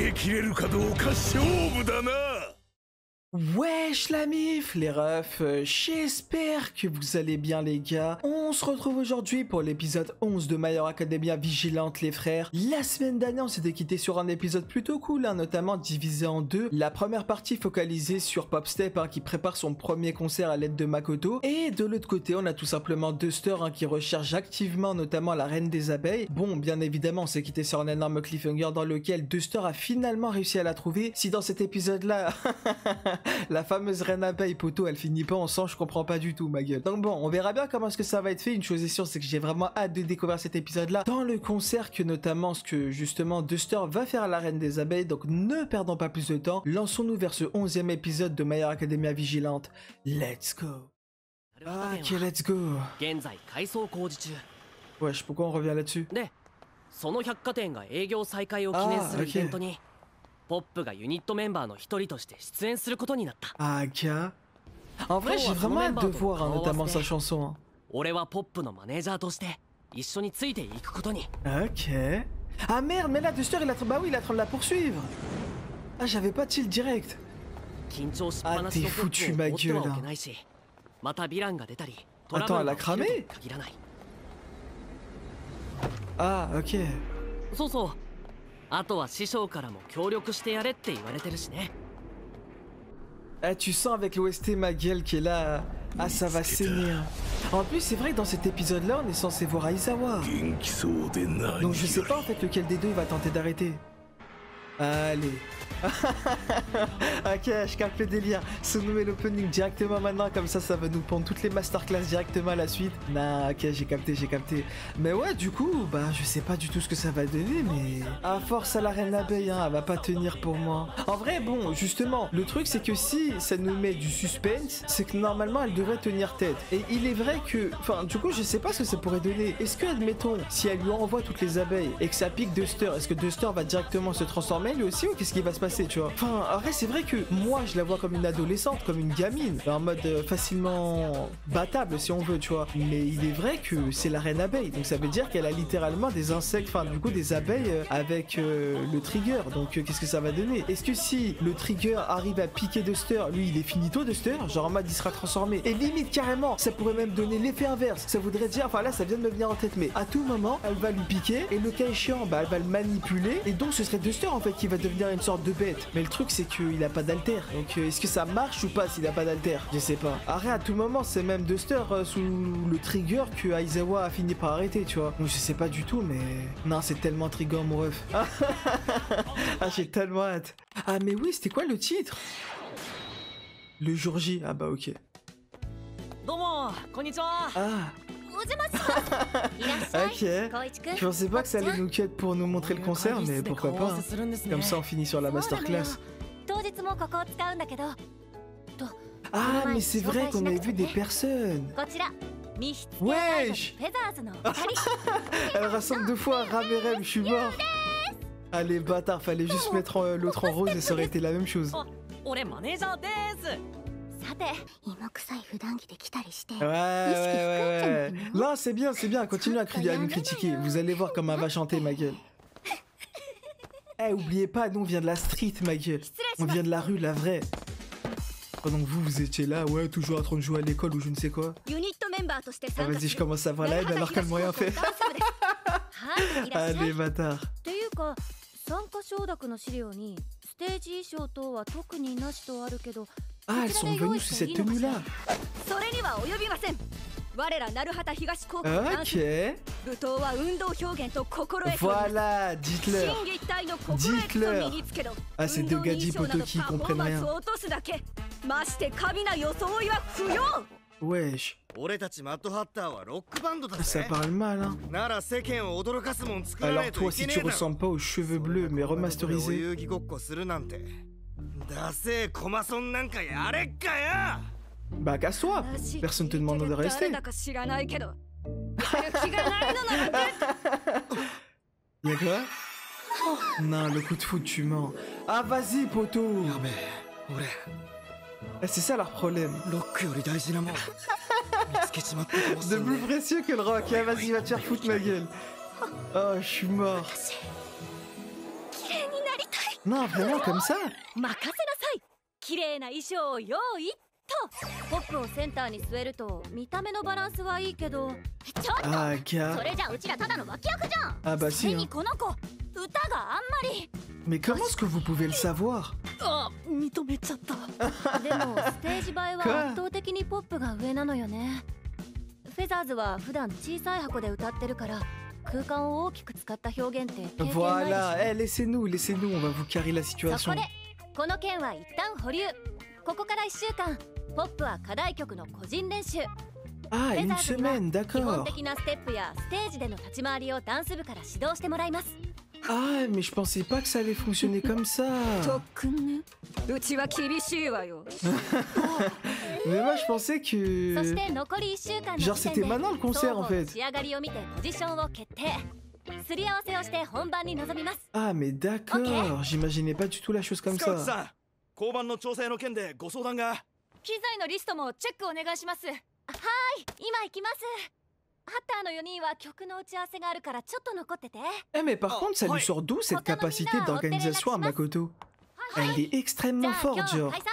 げ切れるかどうか勝負だな。 Wesh la mif, les refs, j'espère que vous allez bien les gars. On se retrouve aujourd'hui pour l'épisode 11 de My Hero Academia Vigilante les frères. La semaine dernière on s'était quitté sur un épisode plutôt cool, hein, notamment divisé en deux. La première partie focalisée sur Popstep hein, qui prépare son premier concert à l'aide de Makoto. Et de l'autre côté on a tout simplement Duster hein, qui recherche activement notamment la reine des abeilles. Bon bien évidemment on s'est quitté sur un énorme cliffhanger dans lequel Duster a finalement réussi à la trouver. Si dans cet épisode là... La fameuse reine abeille, poteau, elle finit pas en sang, je comprends pas du tout, ma gueule. Donc bon, on verra bien comment est-ce que ça va être fait. Une chose est sûre, c'est que j'ai vraiment hâte de découvrir cet épisode-là dans le concert, que notamment ce que justement Duster va faire à la reine des abeilles. Donc ne perdons pas plus de temps, lançons-nous vers ce 11e épisode de My Hero Academia Vigilante. Let's go. Ah, ok, let's go. Wesh, pourquoi on revient là-dessus? Popがユニットメンバーの一人として出演することになった。Ah, gars. En vrai, j'ai vraiment hâte de voir hein, notamment sa chanson. Hein. 俺はポップのマネージャーとして一緒についていくことに。Ok. Ah merde, mais là, Duster, il a... Bah oui, il est en train de la poursuivre. Ah, j'avais pas de chill direct. Ah, t'es foutu, ma gueule. Attends, elle a cramé? Ah, ok. そうそう。あとは師匠からも協力してやれって言われてるしね。Ah, tu sens avec l'OST ma gueule qui est là. Ah, ça va saigner. En plus, c'est vrai que dans cet épisode-là, on est censé voir Aizawa. Donc je sais pas en fait lequel des deux il va tenter d'arrêter. Allez. Ok, je capte le délire. Sounoue l'opening directement maintenant, comme ça va nous prendre toutes les masterclass directement à la suite. Nah, ok, j'ai capté. Mais ouais, du coup, bah je sais pas du tout ce que ça va donner, mais... À force à la reine abeille, hein, elle va pas tenir pour moi. En vrai, bon, justement, le truc c'est que si ça nous met du suspense, c'est que normalement elle devrait tenir tête. Et il est vrai que... Enfin, du coup, je sais pas ce que ça pourrait donner. Est-ce que, admettons, si elle lui envoie toutes les abeilles et que ça pique Duster, est-ce que Duster va directement se transformer lui aussi ou qu'est-ce qui va se passer, tu vois? Enfin, après, c'est vrai que moi, je la vois comme une adolescente, comme une gamine, en mode facilement battable, si on veut, tu vois. Mais il est vrai que c'est la reine abeille, donc ça veut dire qu'elle a littéralement des insectes, enfin, du coup, des abeilles avec le trigger. Donc, qu'est-ce que ça va donner? Est-ce que si le trigger arrive à piquer Duster, lui, il est finito, Duster, genre en mode, il sera transformé. Et limite, carrément, ça pourrait même donner l'effet inverse. Ça voudrait dire, enfin là, ça vient de me venir en tête, mais à tout moment, elle va lui piquer, et le cas échéant, bah, elle va le manipuler, et donc ce serait Duster, en fait, qui va devenir une sorte de bête. Mais le truc c'est qu'il a pas d'alter. Donc est-ce que ça marche ou pas s'il a pas d'alter? Je sais pas. Arrête, à tout moment c'est même Duster sous le trigger que Aizawa a fini par arrêter, tu vois. Donc je sais pas du tout mais... Non c'est tellement trigger mon ref. Ah j'ai tellement hâte. Ah mais oui c'était quoi le titre? Le jour J. Ah bah ok. Ah. Ok, je pensais pas que ça allait nous cut pour nous montrer le concert, mais pourquoi pas hein. Comme ça on finit sur la masterclass. Ah mais c'est vrai qu'on avait vu des personnes. Wesh. Elle ressemble deux fois à Ramerem, je suis mort. Allez bâtard, fallait juste mettre l'autre en rose et ça aurait été la même chose. Ouais. Là, c'est bien, continue à nous critiquer. Vous allez voir comment elle va chanter, ma gueule. Eh, oubliez pas, nous on vient de la street, ma gueule. On vient de la rue, la vraie. Pendant que vous étiez là, ouais, toujours en train de jouer à l'école ou je ne sais quoi. Ah, vas-y, je commence à voir la haine alors qu'elle m'a rien fait. Allez, bâtard. Ah, elles sont venues sous cette tenue-là. Ok. Voilà, dites-leur. Ah, c'est deux gadis poteaux qui comprennent rien. Wesh. Ça parle mal, hein. Alors toi, si tu ressembles pas aux cheveux bleus, mais remasterisés... Bah casse-toi. Personne te demande de rester. Y'a quoi? Non, le coup de foot, tu mens. Ah vas-y, poteau. C'est ça leur problème. De plus précieux que le rock. Ah, vas-y, va te faire foutre ma gueule. Oh, je suis mort. Non, vraiment comme ça? 任せなさい。綺麗な衣装を用意と。ポップをセンターに据えると見た目のバランスはいいけど。ちょっと、 Ah, そ gars. れじゃうちらただの脇役じゃん。 Ah bah それ si, に hein. この子歌があんまり。 Mais comment est-ce que vous pouvez le savoir? あ、認めちゃった。でもステージ映えは圧倒的にポップが上なのよね。フェザーズは普段小さい箱で歌ってるから空間を大きく使った表現って経験ないでしょ。 Voilà, eh, laissez-nous, on va vous carrer la そ situation. こでこの件は一旦保留。ここから1週間ポップは課題曲の個人練習。 Ah, フェザ une ーズには semaine, 基本 d'accord. 的なステップやステージでの立ち回りをダンス部から指導してもらいます。 Ah, mais je pensais pas que ça allait fonctionner comme ça. くんね。うちは厳しいわよ。 Mais moi, je pensais そし que... て残り1週間の Genre, 時点 c'était で maintenant le concert, en 双方の fait. 仕上がりを見てポジションを決定。すり合わせをして本番に臨みます。 Ah, mais d'accord. J'imaginais pas du tout la chose comme スカウト ça. さん、交番の調整の件でご相談が。機材のリストもチェックお願いします。はい、今行きます。ハッターの4人は曲の打ち合わせがあるからちょっと残ってて。 Eh, mais par Oh, contre, ça lui ouais. sort d'où cette capacité d'organisation à Makoto? Elle est じ extrêmement ゃあ今 forte, 日 genre. 解散。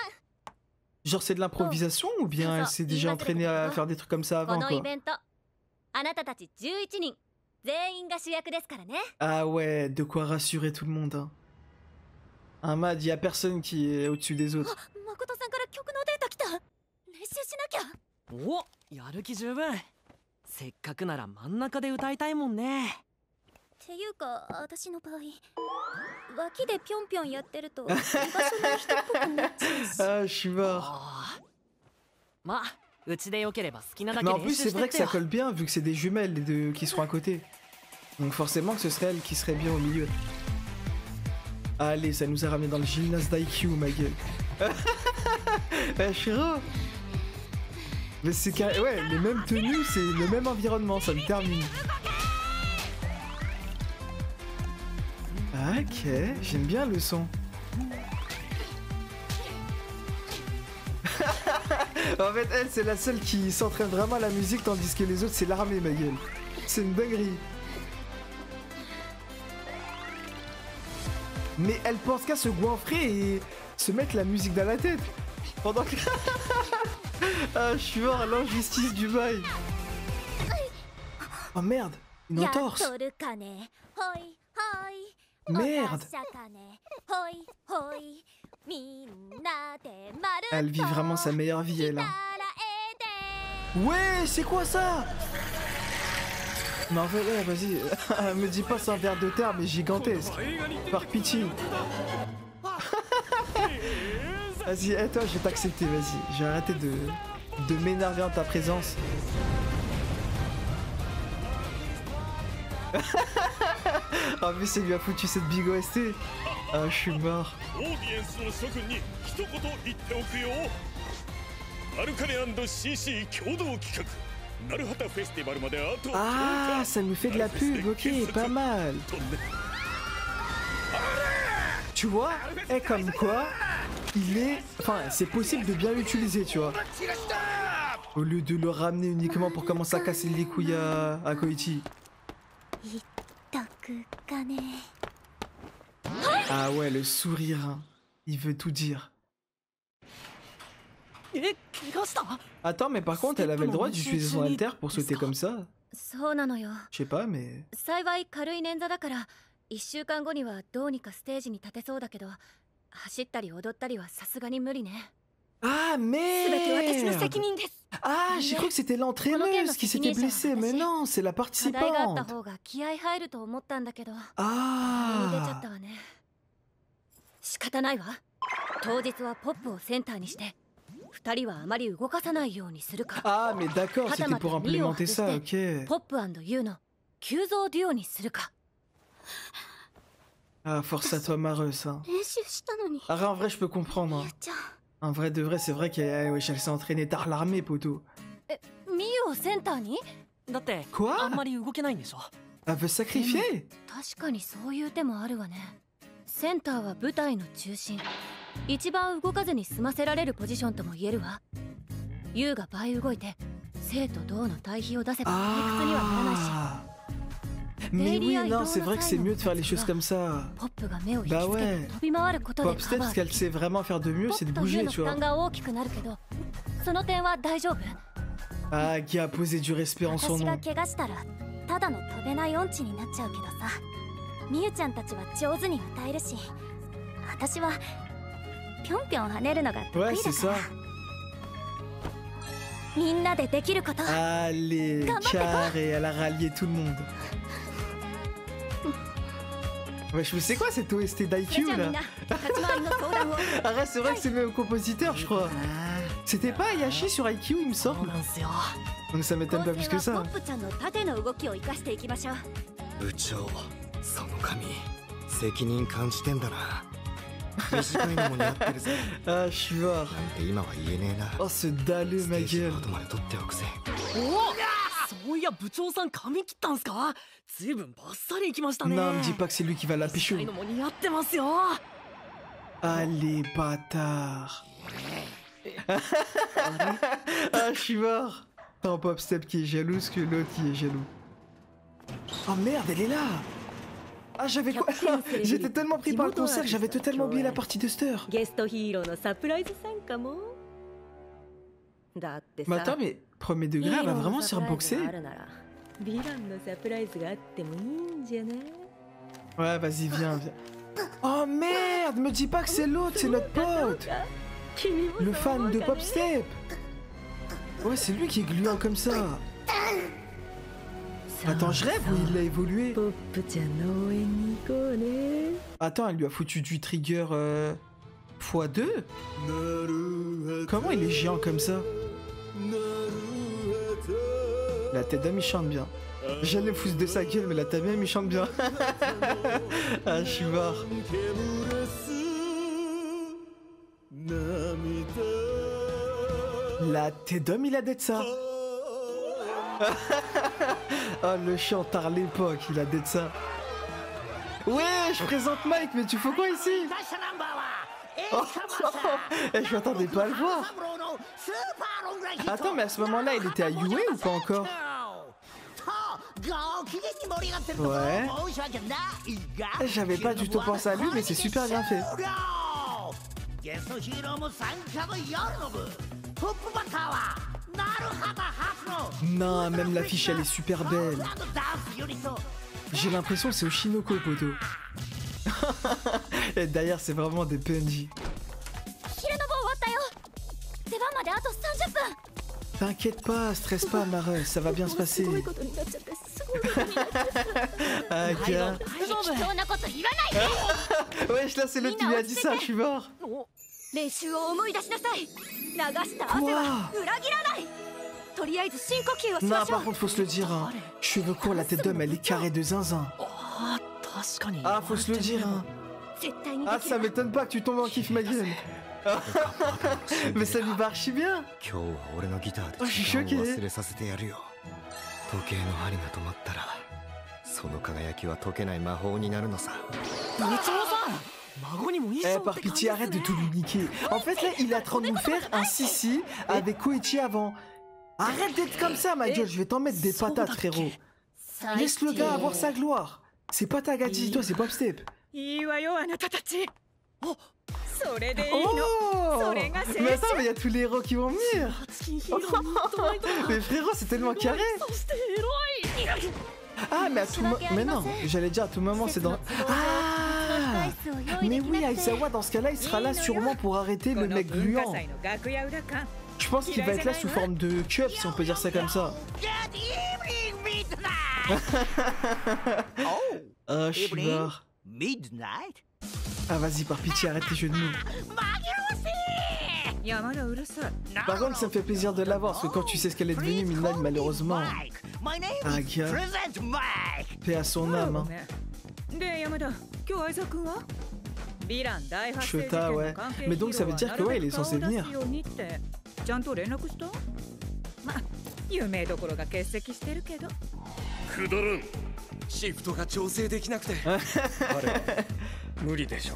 Genre, c'est de l'improvisation ou bien elle s'est déjà entraînée à faire des trucs comme ça こ avant, のイ quoi? ベント、あなたたち11人全員が主役ですからね。 Ah ouais, de quoi rassurer tout le monde, hein. Un mad, y a personne qui est au-dessus des autres. 誠さんから曲のデータ来た。練習しなきゃ。お、やる気十分。せっかくなら真ん中で歌いたいもんね。っていうか私の場合、脇でぴょんぴょんやってると居場所ない人っぽくなっちゃうし。 Ah, je suis mort. ああ。まあ、うちでよければ好きなだ Mais け en 練 plus, 習 c'est して vrai っ que て ça よ。 colle bien vu que c'est des jumelles les deux qui seront à côté. Donc forcément que ce serait elle qui serait bien au milieu. Allez, ça nous a ramené dans le gymnase d'IQ, ma gueule. Eh, Shiro. Mais c'est carré... Ouais, les mêmes tenues, c'est le même environnement, ça me termine. Ok, j'aime bien le son. En fait, elle, c'est la seule qui s'entraîne vraiment à la musique, tandis que les autres, c'est l'armée, ma gueule. C'est une dinguerie. Mais elle pense qu'à se goinfrer et se mettre la musique dans la tête. Pendant que... Ah, je suis mort à l'injustice du bail. Oh merde, une entorse. Merde. Elle vit vraiment sa meilleure vie, elle. Hein. Ouais, c'est quoi ça? Mais en fait, ouais, vas-y, me dis pas c'est un verre de terre, mais gigantesque. Par pitié. Vas-y, hey, toi, je vais t'accepter, vas-y. Je vais arrêter de m'énerver en ta présence. En plus, ça lui a foutu cette big OST. Ah, je suis mort. オーディエンスの諸君に一言言っておくよ。アルカネ&CC 共同企画ナルハタフェスティバルまであと10日。 Ah, ça nous fait de la pub, ok, pas mal. Tu vois, et comme quoi, il est... Enfin, c'est possible de bien l'utiliser, tu vois. Au lieu de le ramener uniquement pour commencer à casser les couilles à Koichi. Ah ouais, le sourire, hein. Il veut tout dire. え、怪我した？ Attends, mais par contre, elle avait le droit d'utiliser son alter pour sauter comme ça. そうなのよ。 Je sais pas, mais... 幸い軽い捻挫だから1週間後にはどうにかステージに立てそうだけど、走ったり踊ったりはさすがに無理ね。 Ah, 全て私の merde! 責任です。 Ah, j'ai cru que c'était l'entraîneuse qui s'était blessée, mais non, c'est la 課題があった participante. 方が気合入ると思ったんだけど、出ちゃっ Ah! たわね。仕方ないわ。当日はポップをセンターにして2人はあまり動かさないようにするか。 Ah, mais d'accord, c'était pour implémenter ça, ok. ポップ&ユーの急増デュオにするか。 Ah, force à toi, Mareuse, hein. 練習したのに。 Ah, en vrai, je peux comprendre, hein. ちゃん。 En vrai de vrai, c'est vrai qu'elle ouais, elle s'est entraînée tard l'armée, poteau. ミユをセンターに？だって Quoi? あんまり動けないんでしょ。 Elle veut sacrifier? 確かにそういう手もあるわね。センターは舞台の中心、一番動かずに済ませられるポジションとも言えるわ。ユウが倍動いて生と同の対比を出せば退屈にはならないし。 Ah! Mais oui, non, c'est vrai que c'est mieux de faire les choses comme ça. ポップが目を引きbah つけ ouais. て飛び回ることで Pop Step, カバ ce ー qu'elle sait vraiment faire de mieux, ポ c'est ッ de プと bouger, いうの tu 負 vois. 担が大きくなるけどその点は大丈夫 Ah, qui a posé du respect en son 私が nom. 怪我したらただの飛べない音痴になっちゃうけどさみゆちゃんたちは上手に歌えるし私はぴょんぴょん跳ねるのが得 Ouais, 意 c'est だか ça. らみんなでできること Allez, carré, elle a rallié tout le monde. Wesh, mais c'est quoi cette OST それ d'IQ じゃあみ là? んな立ち回りの相談を Arrête, c'est vrai que c'est le même compositeur, je crois. C'était pas Ayashi sur IQ, il me そう semble. なんすよ Donc ça m'étonne pas 構 plus 成 que は ça. ポップちゃんの縦の動きを生かしていきましょう部長その髪責任感じてんだな短いのも似合ってるぜ Ah, je suis mort. なんて今は言えねえな Oh, ce dalleux, ス ma テージ gueule. の後まで取っておくぜおそういや部長さん髪切ったんすかずいぶんバッサリいきましたね Non, me dis pas que c'est lui qui va la pécho. 短いのも似合ってますよ Allez, bâtard. Ah, je suis mort. Attends, Pop Step qui est jalouse que l'autre qui est jaloux. Oh merde, elle est là. Ah, j'avais quoi? J'étais tellement pris par le concert que j'avais totalement oublié la partie de Ster. ゲストヒーローのサプライズ参加もだってさ Mais attends, mais premier degré, elle va vraiment se ヒーローのサプライズ reboxer? があるならヴィランのサプライズがあってもいいんじゃない Ouais, vas-y, viens, viens. Oh merde, me dis pas que c'est l'autre, c'est notre pote. 君も Le そう思 fan う de か Pop ね Step. Ouais, c'est lui qui est gluant comme ça. Attends, je rêve ou il l'a évolué? ポップちゃんの応援に行こうね Attends, elle lui a foutu du trigger x2? Comment il est géant comme ça? La tête d'homme il chante bien. J'allais me foutre de sa gueule, mais la tête d'homme il chante bien. Ah, je suis mort. La tête d'homme il a d'être ça. Oh, le chanteur à l'époque, il a d'être ça. Ouais, je présente Mike, mais tu fais quoi ici? Oh, je m'attendais pas à le voir. Attends, mais à ce moment-là, il était à UA ou pas encore? Ouais. J'avais pas du tout pensé à lui, mais c'est super bien fait. Non, même l'affiche, elle est super belle. J'ai l'impression que c'est Oshinoko, poto. Et d'ailleurs, c'est vraiment des PNJ. 昼の部終わったよ出番まであと30分 T'inquiète pas, stresse pas, Mare, ça va bien se passer. すごいことになっちゃってすごいことになっちゃった Ah, gars. 大丈夫適当なこと言わないで Wesh, là, c'est l'autre qui lui a dit ça, je suis mort. 練習を思い出しなさい流した汗は裏切らないとりあえず深呼吸をし Non, ましょ par う contre, faut se le dire, hein. Cheveux courts, la tête d'homme, elle est carrée de zinzin. あ確かに Ah, faut se le dire, hein. 絶対にで Ah, き ça る m'étonne pas que tu tombes en kiff, ma gueule. Mais ça lui va archi bien. 今日は俺のギターであ時間を ショッキー忘れさせてやるよ時計の針が止まったらその輝きは解けない魔法になるのさ部長さん孫にも衣 Eh, 装 par って感じ pitié, です arrête de ね tout lui niquer. En fait, là, il est en train de nous faire un sissi avec Koichi avant. Arrête d'être comme ça, ma gueule, je vais t'en mettre des patates, frérot. Laisse le gars avoir sa gloire. C'est pas ta gadget, toi, c'est Pop Step. いいわよあなたたちそれでいいの Oh Ça les gars, c'est Mais attends, mais il y a tous les héros qui vont venir. チキンヒーローにとないと Mais frérot, c'est tellement carré. そしてエロい Ah, mais à tout moment... Mais non, j'allais dire à tout moment, c'est dans... Ah Mais oui, Aizawa, dans ce cas-là, il sera là sûrement pour arrêter le mec 文化 gluant. 祭の楽屋裏か Je pense qu'il va être là sous forme de cup, si on peut dire ça comme ça. Ah, je suis mort. Ah, vas-y, par pitié, arrête tes jeux de mots. 山田うるさい Par contre, ça me fait plaisir de l'avoir, parce que quand tu sais ce qu'elle est devenue, Midnight, malheureusement. Ah, gars. Paix à son âme, hein. で山田今日相沢君はヴィラン大発生事件 Chota, の ouais. 関係 Mais donc, ça veut dire que, ouais, il est censé ヒーローはなるべく顔を出 venir. すようにってちゃんと連絡したま有名どころが欠席してるけどくだらんシフトが調整できなくて無理でしょ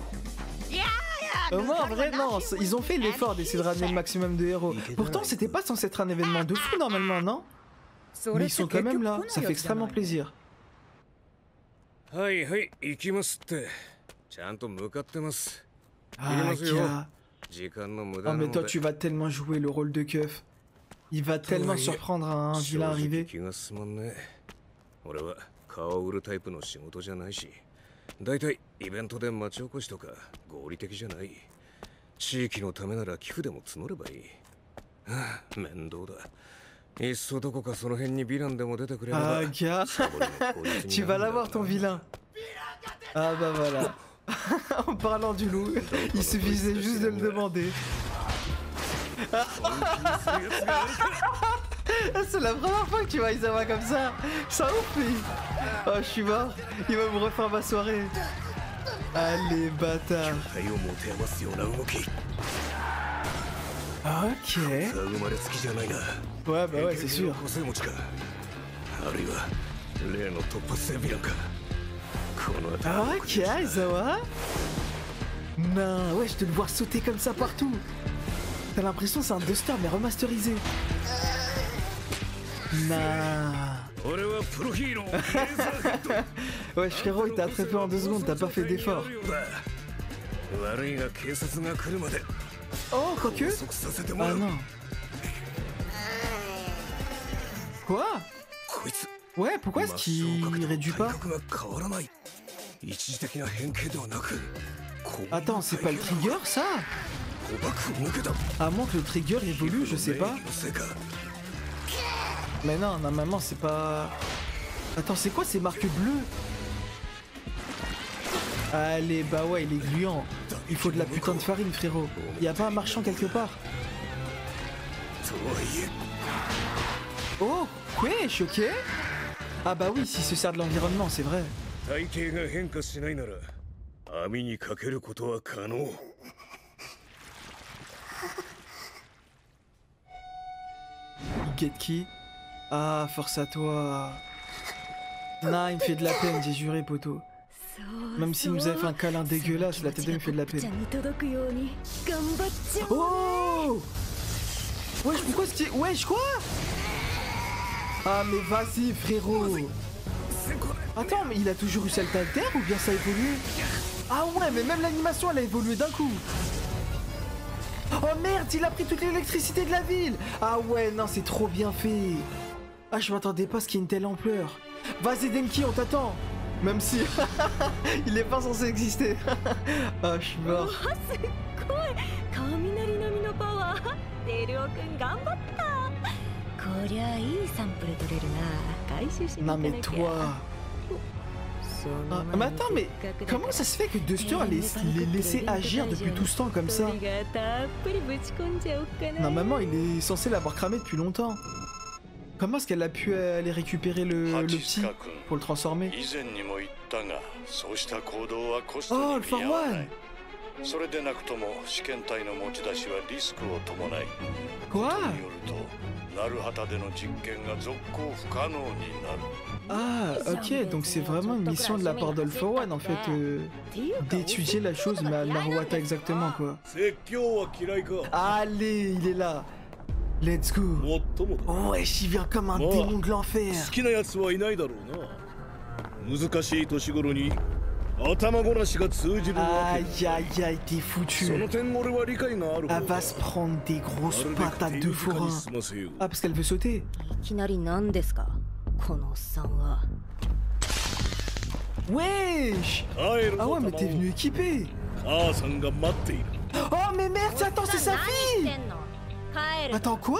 Moi, en vrai, non. Ils ont fait l'effort d'essayer de ramener le maximum de héros. Pourtant, c'était pas censé être un événement de fou, normalement, non? そ Mais れ ils って sont quand 結 même 局 là. 来ない Ça fait やつじゃない extrêmement plaisir. はいはい行きますってちゃんと向かってます。 Ah, Kira. 時間の無駄 Oh, な mais の toi, で tu vas tellement jouer le rôle de keuf. Il va tellement surprendre un 正 vilain 直 arrivé. 気が進まんね。俺は顔を売るタイプの仕事じゃないし、だいたいイベントで町おこしとか合理的じゃない。地域のためなら寄付でも募ればいい。はあ、面倒だ。いっそどこかその辺にヴィランでも出てくれれば。 Ah, gars. Tu vas l'avoir, ton vilain. Ah, bah voilà. En parlant du loup, il suffisait juste de le demander. C'est la première fois que tu vois Isawa comme ça. Ça ouf, lui. Oh, je suis mort. Il va me refaire ma soirée. Allez, bâtard. Ok. Ouais, bah ouais, c'est sûr. Ok, Aizawa. Non, ouais, je te le vois sauter comme ça partout. T'as l'impression que c'est un Duster mais remasterisé. Nah. Ouais, frérot, il t'a attrapé en 2 secondes, t'as pas fait d'effort. Oh, quoique. Ah non. Quoi? Ouais, pourquoi est-ce qu'il réduit pas? Attends, c'est pas le trigger, ça? À moins que le trigger évolue, je sais pas. Mais non, normalement, c'est pas... Attends, c'est quoi ces marques bleues? Allez, bah ouais, il est gluant. Il faut de la putain de farine, frérot. Y a pas un marchand quelque part? Oh, wesh, ok. Ah bah oui, s'il se sert de l'environnement, c'est vrai. Get qui? Ah, force à toi. Nah, il me fait de la peine, j'ai juré, poteau. Même s'il nous avait fait un câlin dégueulasse, la tête me fait de la peine. Oh! Wesh, pourquoi est-ce qu'il... Wesh, quoi? Ah, mais vas-y, frérot. Attends, mais il a toujours eu Salta Alter ou bien ça a évolué? Ah ouais, mais même l'animation, elle a évolué d'un coup. Oh merde, il a pris toute l'électricité de la ville. Ah ouais, non, c'est trop bien fait. Ah, je m'attendais pas à ce qu'il y ait une telle ampleur. Vas-y, Denki, on t'attend. Même si il est pas censé exister. Ah, je suis mort. Non mais toi... Ah, mais attends, mais comment ça se fait que Duster les laissé agir depuis tout ce temps comme ça? Normalement, il est censé l'avoir cramé depuis longtemps. Comment est-ce qu'elle a pu aller récupérer le petit pour le transformer? Oh, le Forwan! Quoi? Ah, ok, donc c'est vraiment une mission de la part d'All for One en fait, d'étudier la chose, mais à Naruhata exactement quoi. Allez, il est là. Let's go. Oh, wesh, il vient comme un démon de l'enfer. Aïe aïe aïe, t'es foutu. Elle va se prendre des grosses patates de forain. Ah, parce qu'elle veut sauter. Wesh. Ah ouais, mais t'es venu équipé. Oh mais merde, attends, c'est sa fille. Attends, quoi?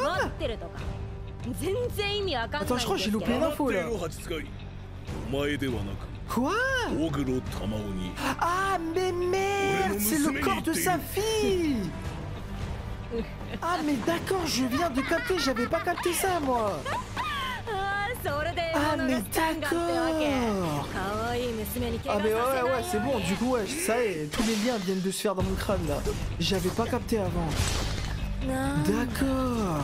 Attends, je crois que j'ai loupé l'info là. Quoi? Ah mais merde, c'est le corps de sa fille. Ah mais d'accord, je viens de capter, j'avais pas capté ça moi. Ah mais d'accord. Ah mais ouais, c'est bon, du coup ouais, ça y est, tous les liens viennent de se faire dans mon crâne là. J'avais pas capté avant. D'accord.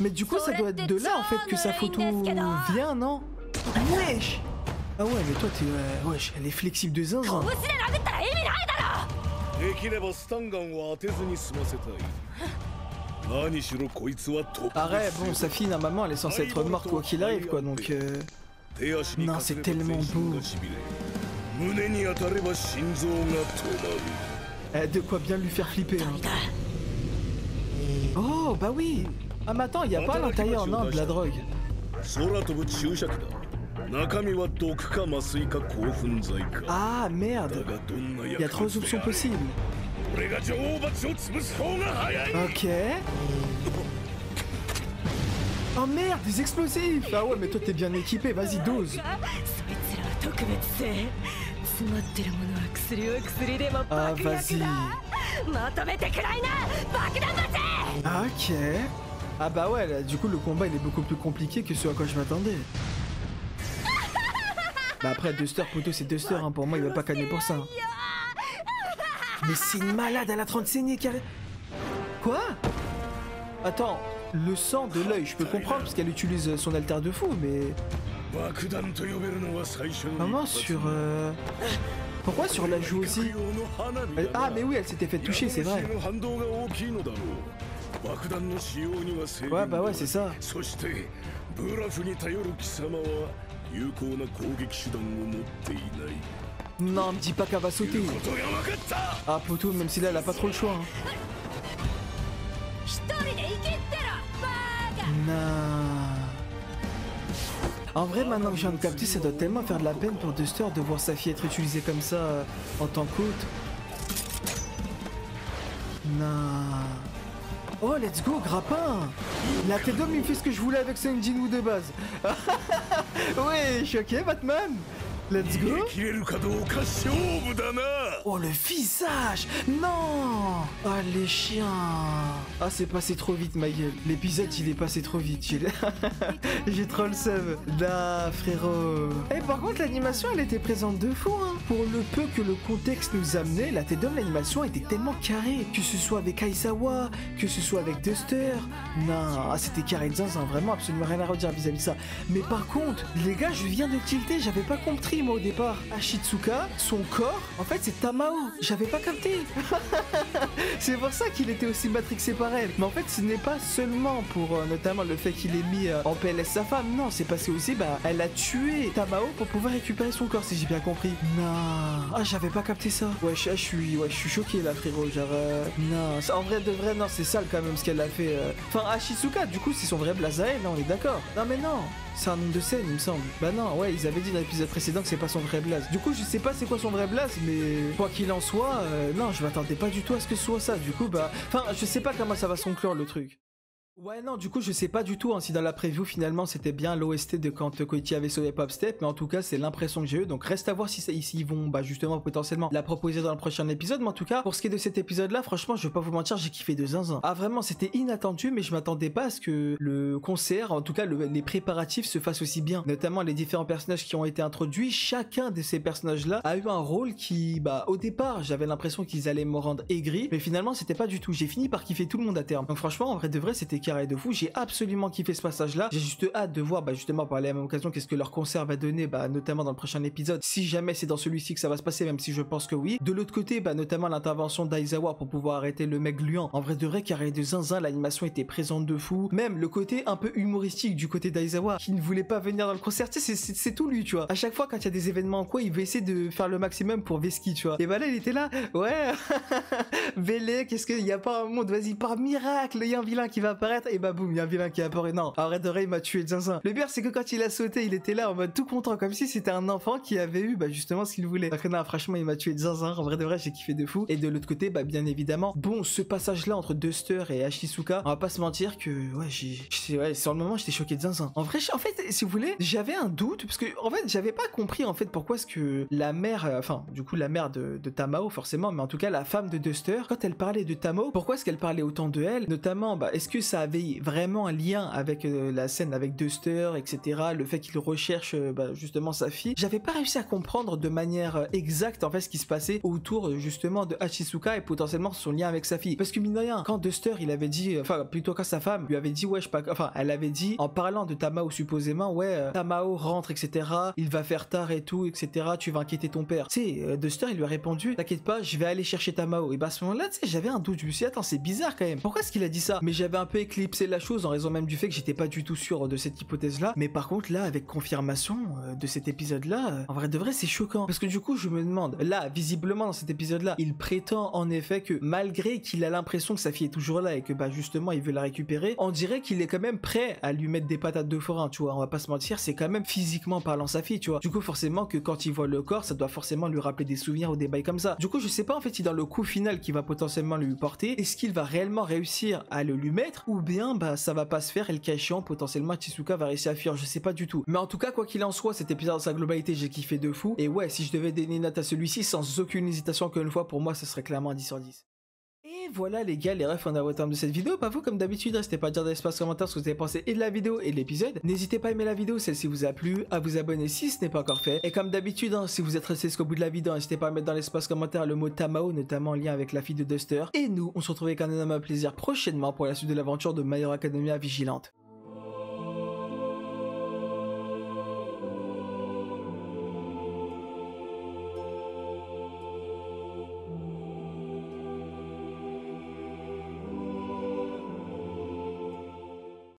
Mais du coup ça doit être de là en fait que sa photo vient, non? Wesh. Ah ouais, mais toi t'es... wesh, elle est flexible de zinzin. Arrête, bon, sa fille normalement elle est censée être morte quoi qu'il arrive quoi, donc Non, c'est tellement beau. De quoi bien lui faire flipper. Hein. Oh, bah oui. Ah, mais attends, il n'y a pas à l'intérieur, non, de la drogue. Ah, merde. Il y a 3 options possibles. Ok. Oh merde, des explosifs. Ah ouais, mais toi t'es bien équipé, vas-y, dose. Ah, vas-y. Ok. Ah bah ouais, là, du coup le combat il est beaucoup plus compliqué que ce à quoi je m'attendais. Bah après, Duster, poteau, c'est Duster, hein. Pour moi il va pas canner pour ça. Mais c'est une malade, elle a 30 saignées carré. Quoi? Attends, le sang de l'œil, je peux comprendre parce qu'elle utilise son alter de fou, mais... Comment sur... Pourquoi sur la joue aussi? Ah mais oui, elle s'était fait toucher, c'est vrai. Ouais bah ouais, c'est ça. Non, me dis pas qu'elle va sauter. Ah poteau, même si là elle a pas trop le choix. Hein. Non. En vrai, maintenant que je viens de capter, ça doit tellement faire de la peine pour Duster de voir sa fille être utilisée comme ça en tant qu'hôte. Non. Oh, let's go, grappin. La tête d'homme, il fait ce que je voulais avec Son Jinwoo de base. Ouais, je suis ok, Batman. Let's go. Oh, le visage. Non. Ah, les chiens. Ah, c'est passé trop vite, ma gueule. L'épisode, il est passé trop vite. J'ai trop le seum. Là, frérot. Et par contre, l'animation, elle était présente de fou, hein. Pour le peu que le contexte nous amenait, la tête d'homme, l'animation était tellement carrée. Que ce soit avec Aizawa, que ce soit avec Duster. Non, ah, c'était carré de zinzin. Vraiment, absolument rien à redire vis-à-vis de ça. Mais par contre, les gars, je viens de tilter. J'avais pas compris, moi, au départ. Ashitsuka, son corps, en fait, c'est Tamao. J'avais pas capté. C'est pour ça qu'il était aussi matrixé par elle. Mais en fait, ce n'est pas seulement pour notamment le fait qu'il ait mis en PLS sa femme. Non, c'est parce que aussi, bah, elle a tué Tamao pour pouvoir récupérer son corps, si j'ai bien compris. Non. Ah, j'avais pas capté ça. Ouais, je suis choqué là, frérot. Genre, non. En vrai, de vrai, non, c'est sale quand même ce qu'elle a fait. Enfin, Ashitsuka, du coup, c'est son vrai blaze à elle, on est d'accord. Non, mais non. C'est un nom de scène, il me semble. Bah non, ouais, ils avaient dit dans l'épisode précédent que c'est pas son vrai blaze. Du coup, je sais pas c'est quoi son vrai blaze, mais quoi qu'il en soit, non, je m'attendais pas du tout à ce que ce soit ça. Du coup, bah, enfin, je sais pas comment ça va conclure le truc. Ouais, non, du coup, je sais pas du tout hein, si dans la preview, finalement, c'était bien l'OST de quand Koichi avait sauvé Popstep, mais en tout cas, c'est l'impression que j'ai eue. Donc, reste à voir si ils vont, bah, justement, potentiellement la proposer dans le prochain épisode. Mais en tout cas, pour ce qui est de cet épisode-là, franchement, je vais pas vous mentir, j'ai kiffé de zinzin. Ah, vraiment, c'était inattendu, mais je m'attendais pas à ce que le concert, en tout cas, les préparatifs se fassent aussi bien. Notamment, les différents personnages qui ont été introduits. Chacun de ces personnages-là a eu un rôle qui, bah, au départ, j'avais l'impression qu'ils allaient me rendre aigri, mais finalement, c'était pas du tout. J'ai fini par kiffer tout le monde à terme. Donc, franchement, en vrai de vrai, c'était carré de fou. J'ai absolument kiffé ce passage là. J'ai juste hâte de voir, bah, justement, par la même occasion, qu'est-ce que leur concert va donner, bah, notamment dans le prochain épisode. Si jamais c'est dans celui-ci que ça va se passer, même si je pense que oui. De l'autre côté, bah, notamment l'intervention d'Aizawa pour pouvoir arrêter le mec gluant. En vrai de vrai, carré de zinzin, l'animation était présente de fou. Même le côté un peu humoristique du côté d'Aizawa, qui ne voulait pas venir dans le concert. Tu sais, c'est tout lui, tu vois. À chaque fois, quand il y a des événements, quoi, il veut essayer de faire le maximum pour Veski, tu vois. Et bah là, il était là, ouais. Vélé, qu'est-ce qu'il y a pas un monde, vas-y, par miracle, il y a un vilain qui va apparaître, et bah boum, il y a un vilain qui apparaît. Non, arrête de rire, il m'a tué de zinzin. Le pire, c'est que quand il a sauté, il était là en mode tout content, comme si c'était un enfant qui avait eu, bah, justement ce qu'il voulait. Donc, non, franchement, il m'a tué de zinzin. En vrai de vrai, j'ai kiffé de fou. Et de l'autre côté, bah, bien évidemment, bon, ce passage-là entre Duster et Ashitsuka, on va pas se mentir que, ouais, sur le moment, j'étais choqué de zinzin. En vrai, en fait, si vous voulez, j'avais un doute, parce que, en fait, j'avais pas compris, en fait, pourquoi est-ce que la mère, enfin, du coup, la mère de Tamao, forcément, mais en tout cas, la femme de Duster, quand elle parlait de Tamao, pourquoi est-ce qu'elle parlait autant de elle? Notamment, bah, est-ce que ça avait vraiment un lien avec la scène avec Duster, etc., le fait qu'il recherche, bah, justement, sa fille? J'avais pas réussi à comprendre de manière exacte, en fait, ce qui se passait autour, justement, de Ashitsuka et potentiellement son lien avec sa fille. Parce que, mine de rien, quand Duster, il avait dit, enfin, plutôt quand sa femme lui avait dit, ouais, je sais pas, enfin, elle avait dit, en parlant de Tamao, supposément, ouais, Tamao rentre, etc., il va faire tard et tout, etc., tu vas inquiéter ton père. Tu sais, Duster, il lui a répondu, t'inquiète pas, je vais aller chercher Tamao. Et bah, à ce moment-là, tu sais, j'avais un doute, je me suis dit, attends, c'est bizarre quand même. Pourquoi est-ce qu'il a dit ça? Mais j'avais un peu éclipsé la chose en raison même du fait que j'étais pas du tout sûr de cette hypothèse-là. Mais par contre, là, avec confirmation de cet épisode-là, en vrai de vrai, c'est choquant. Parce que du coup, je me demande, là, visiblement dans cet épisode-là, il prétend en effet que malgré qu'il a l'impression que sa fille est toujours là et que bah justement il veut la récupérer, on dirait qu'il est quand même prêt à lui mettre des patates de forain, tu vois. On va pas se mentir, c'est quand même physiquement parlant sa fille, tu vois. Du coup, forcément que quand il voit le corps, ça doit forcément lui rappeler des souvenirs ou des bails comme ça. Du coup, je sais pas en fait si dans le coup final qu'il va potentiellement lui porter, est-ce qu'il va réellement réussir à le lui mettre ou bien bah ça va pas se faire et le cas échéant, potentiellement Chizuka va réussir à fuir, je sais pas du tout. Mais en tout cas, quoi qu'il en soit, cet épisode dans sa globalité, j'ai kiffé de fou. Et ouais, si je devais donner une note à celui-ci sans aucune hésitation qu'une fois, pour moi, ça serait clairement un 10 sur 10. Et voilà les gars, les refs on a au terme de cette vidéo. Pas vous comme d'habitude, n'hésitez pas à dire dans l'espace commentaire ce que vous avez pensé et de la vidéo et de l'épisode. N'hésitez pas à aimer la vidéo, celle-ci vous a plu, à vous abonner si ce n'est pas encore fait. Et comme d'habitude, si vous êtes resté jusqu'au bout de la vidéo, n'hésitez pas à mettre dans l'espace commentaire le mot Tamao, notamment en lien avec la fille de Duster. Et nous, on se retrouve avec un énorme plaisir prochainement pour la suite de l'aventure de My Hero Academia Vigilante.